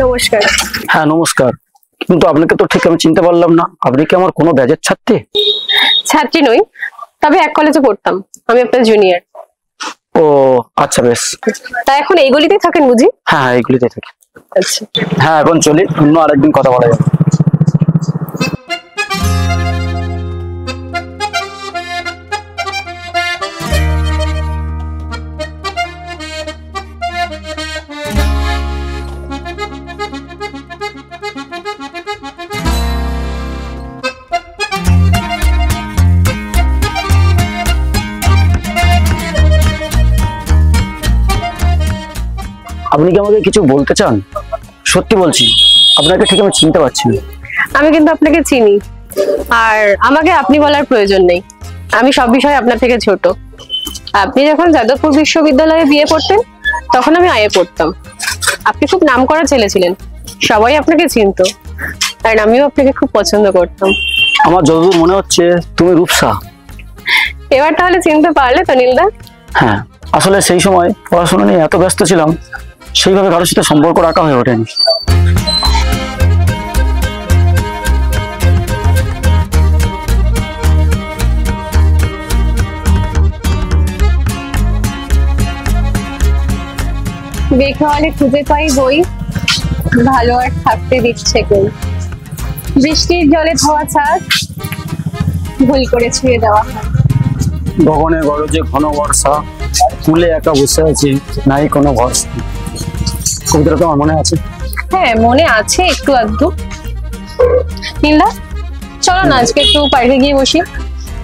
নমস্কার। হ্যাঁ নমস্কার, কিন্তু আপনাকে তো ঠিক আমি চিনতে পারলাম না। আপনি কি আমার কোনো ব্যাচের ছাত্রী? ছাত্রী নই, তবে এক কলেজে পড়তাম। আমি আপনার জুনিয়র। ও আচ্ছা বেশ। তা এখন এই গলিতেই থাকেন বুঝি? হ্যাঁ হ্যাঁ এইগুলিতে থাকি। আচ্ছা, হ্যাঁ এখন চলি, অন্য আরেকদিন কথা বলা যাবে। আপনি কি আমাকে কিছু বলতে চান? সত্যি বলছি, আপনাকে ঠিক আমি চিনতে পারছি না। আমি কিন্তু আপনাকে চিনি, আর আমাকে আপনি বলার প্রয়োজন নেই। আমি সব বিষয়ে আপনার থেকে ছোট। আপনি যখন যাদবপুর বিশ্ববিদ্যালয়ে বিয়ে পড়তেন, তখন আমি আইএ পড়তাম। আপনি খুব নামকরা ছেলে ছিলেন, সবাই আপনাকে চিনতো, আর আমিও আপনাকে খুব পছন্দ করতাম। আমার যতদূর মনে হচ্ছে তুমি রূপসা। এবার তাহলে চিনতে পারলে তো নীলদা? হ্যাঁ, আসলে সেই সময় পড়াশোনা নিয়ে এত ব্যস্ত ছিলাম, সেইভাবে কারোর সাথে সম্পর্ক রাখা হয়ে ওঠেনি। বেখাওয়ালে খুঁজে পাই বই, ভালো আর থাকতে দিচ্ছে কই। বৃষ্টির জলে ধোয়া ছাদ, ভুল করে ছুঁয়ে দেওয়া হয়। গগনে গরজে ঘন বর্ষা, কুলে একা বসে আছি, নাই কোনো ভরসা। কবিতাটা তো আমার মনে আছে। হ্যাঁ মনে আছে একটু আধটু। নীলদা চলো না আজকে একটু পার্কে গিয়ে বসি,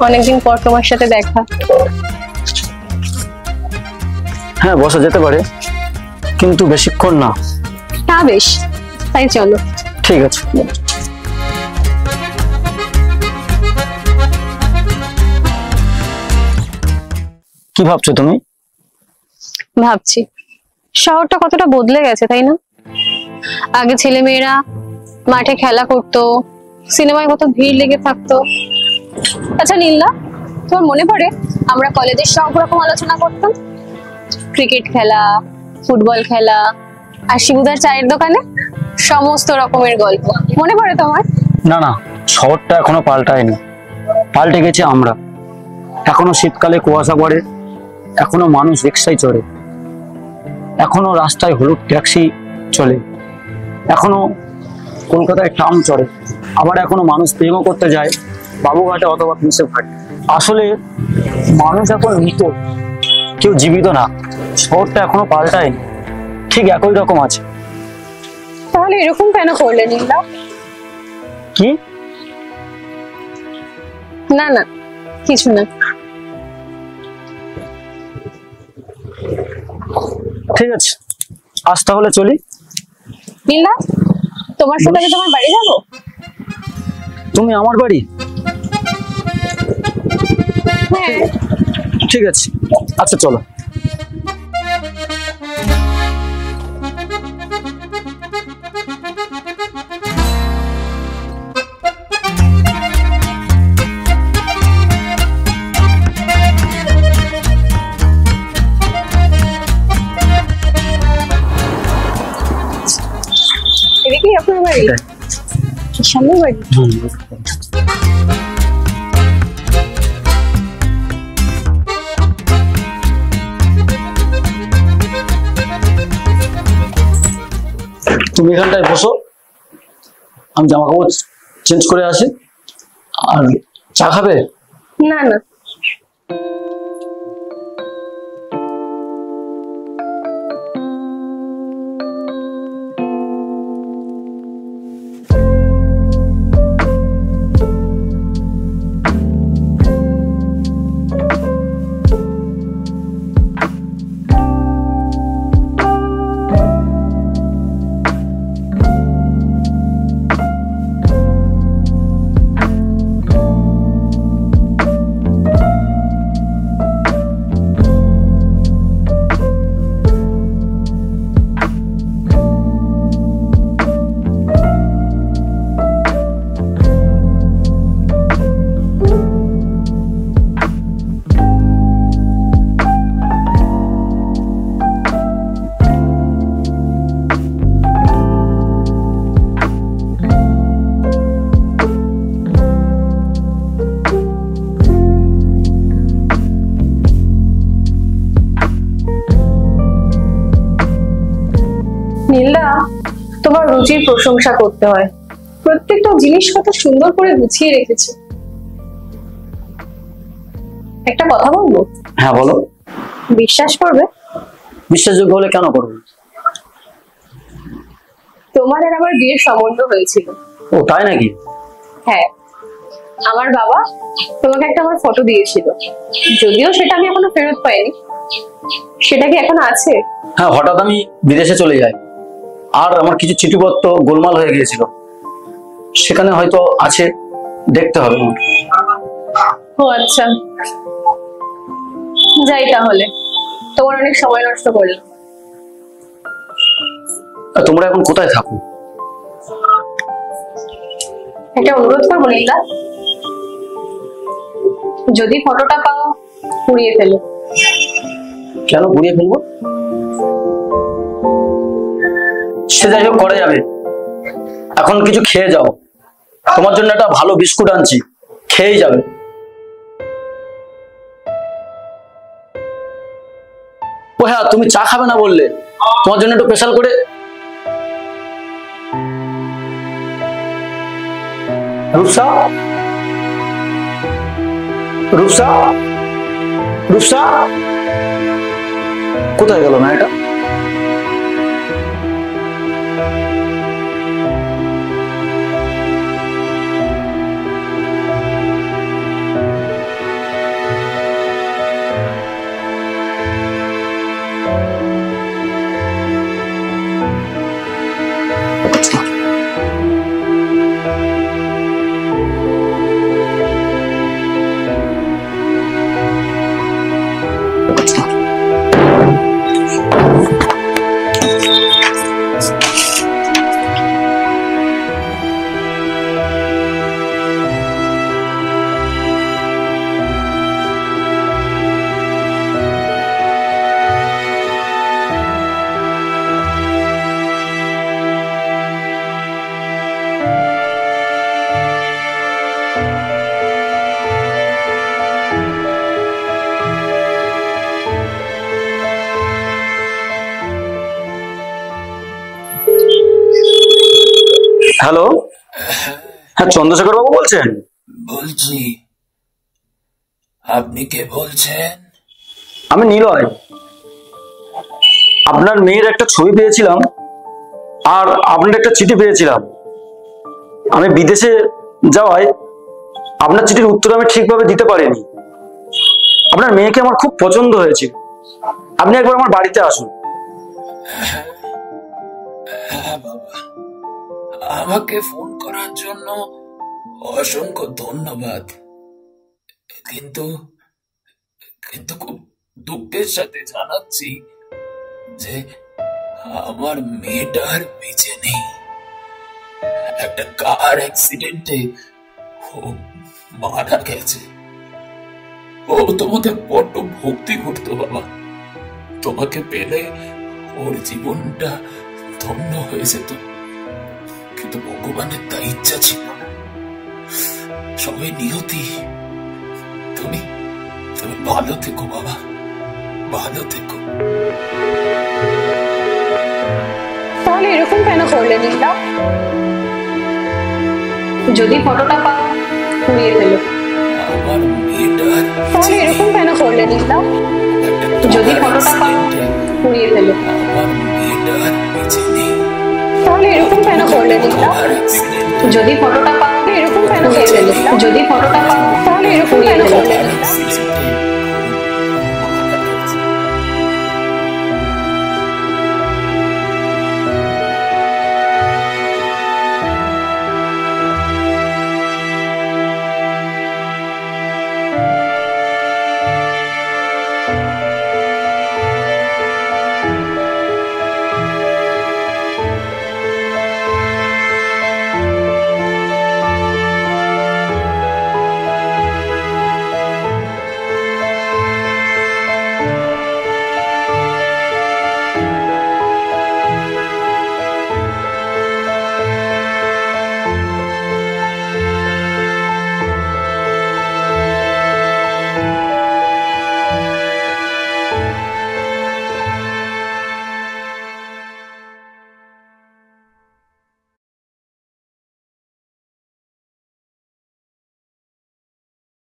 অনেকদিন পর তোমার সাথে দেখা। হ্যাঁ বসা যেতে পারে, কিন্তু বেশিক্ষণ না। তা বেশ, তাই চলো। ঠিক আছে। কি ভাবছো তুমি? ভাবছি শহরটা কতটা বদলে গেছে, তাই না? আগে ছেলে মেয়েরা মাঠে খেলা করতো, সিনেমায় কত ভিড় লেগে থাকতো। আচ্ছা নীলদা, তোমার মনে পড়ে আমরা কলেজের সব রকম আলোচনা করতাম? ক্রিকেট খেলা, ফুটবল খেলা, আর শিবুদার চায়ের দোকানে সমস্ত রকমের গল্প মনে পড়ে তোমার? না না, শহরটা এখনো পাল্টায়নি, পাল্টে গেছে আমরা। এখনো শীতকালে কুয়াশা পড়ে, এখনো মানুষ রিক্সায় চড়ে, এখনো রাস্তায় হলুদ ট্যাক্সি চলে, এখনো কলকাতায় ট্রাম চড়ে, আবার এখনো মানুষ প্রেমও করতে যায় বাবুঘাটে অথবা পুলিশের ঘাটে। আসলে মানুষ এখন মৃত, কেউ জীবিত না। শহরটা এখনো পাল্টায়নি, ঠিক একই রকম আছে। তাহলে এরকম কেন করলে নীলদা? কি? না না, কিছু না। ঠিক আছে, আজ তাহলে চলি। নীলদা, তোমার সাথে আমি তোমার বাড়ি যাবো। তুমি আমার বাড়ি? হ্যাঁ। ঠিক আছে, আচ্ছা চলো। এদিকেই আপনার বাড়ি? সামনের বাড়ি? তুমি এখানটায় বসো, আমি জামা কাপড় চেঞ্জ করে আসি। আর চা খাবে? না না, নীলদা, তোমার রুচির প্রশংসা করতে হয়। প্রত্যেকটা জিনিস কত সুন্দর করে গুছিয়ে রেখেছো। একটা কথা বলবো? হ্যাঁ বলো। বিশ্বাস করবে? বিশ্বাসযোগ্য হলে কেন করবো? তোমার আর আমার বিয়ের সম্বন্ধ হয়েছিল। ও তাই নাকি? হ্যাঁ, আমার বাবা তোমাকে একটা আমার ফটো দিয়েছিল, যদিও সেটা আমি এখনো ফেরত পাইনি। সেটা কি এখন আছে? হ্যাঁ, হঠাৎ আমি বিদেশে চলে যাই, আর আমার কিছু চিঠিপত্র গোলমাল হয়ে গিয়েছিল, সেখানে হয়তো আছে, দেখতে হবে আমার। ও আচ্ছা, যাই তাহলে, তোমার অনেক সময় নষ্ট করলাম। তোমরা এখন কোথায় থাকো? একটা অনুরোধ করবো নীলা, যদি ফটোটা পাও পুড়িয়ে ফেলো। কেন পুড়িয়ে ফেলবো? সে যাই হোক, করা যাবে। এখন কিছু খেয়ে যাও, তোমার জন্য একটা ভালো বিস্কুট আনছি, খেয়েই যাবে। ও হ্যাঁ, তুমি চা খাবে না বললে, তোমার জন্য একটু স্পেশাল করে। রূপসা, রূপসা, রূপসা, কোথায় গেল মেয়েটা? হ্যালো, হ্যাঁ চন্দ্রশেখর বাবু বলছেন? বলছি, আপনি কে বলছেন? আমি নিলয়। আপনার মেয়ের একটা ছবি পেয়েছিলাম, আর আপনার একটা চিঠি পেয়েছিলাম। আমি বিদেশে যাওয়ায় আপনার চিঠির উত্তর আমি ঠিকভাবে দিতে পারিনি। আপনার মেয়েকে আমার খুব পছন্দ হয়েছে, আপনি একবার আমার বাড়িতে আসুন। হ্যাঁ বাবা, আমাকে ফোন করার জন্য অসংখ্য ধন্যবাদ, কিন্তু কিন্তু খুব দুঃখের সাথে জানাচ্ছি যে আমার মেয়েটা আর বেঁচে নেই। একটা কার অ্যাক্সিডেন্টে ও মারা গেছে। ও তোমাকে বড্ড ভক্তি করতো বাবা, তোমাকে পেলে ওর জীবনটা ধন্য হয়ে যেত, কিন্তু ভগবানের তা ইচ্ছা ছিল না। সবাই নিয়তি। তুমি তুমি ভালো থেকো বাবা, ভালো থেকো। তাহলে এরকম কেন করলে নীলা? যদি ফটোটা পাও পুড়িয়ে ফেলো। আমার মেয়েটার তাহলে এরকম কেন করলে নীলা? যদি ফটোটা পাও পুড়িয়ে ফেলো। আমার মেয়েটার বেঁচে নেই। তাহলে এরকম কেন করলে নীলা? যদি ফটোটা পাও এরকম কেন করলে নীলা? যদি ফটোটা পাও তাহলে এরকম কেন করলে নীলা?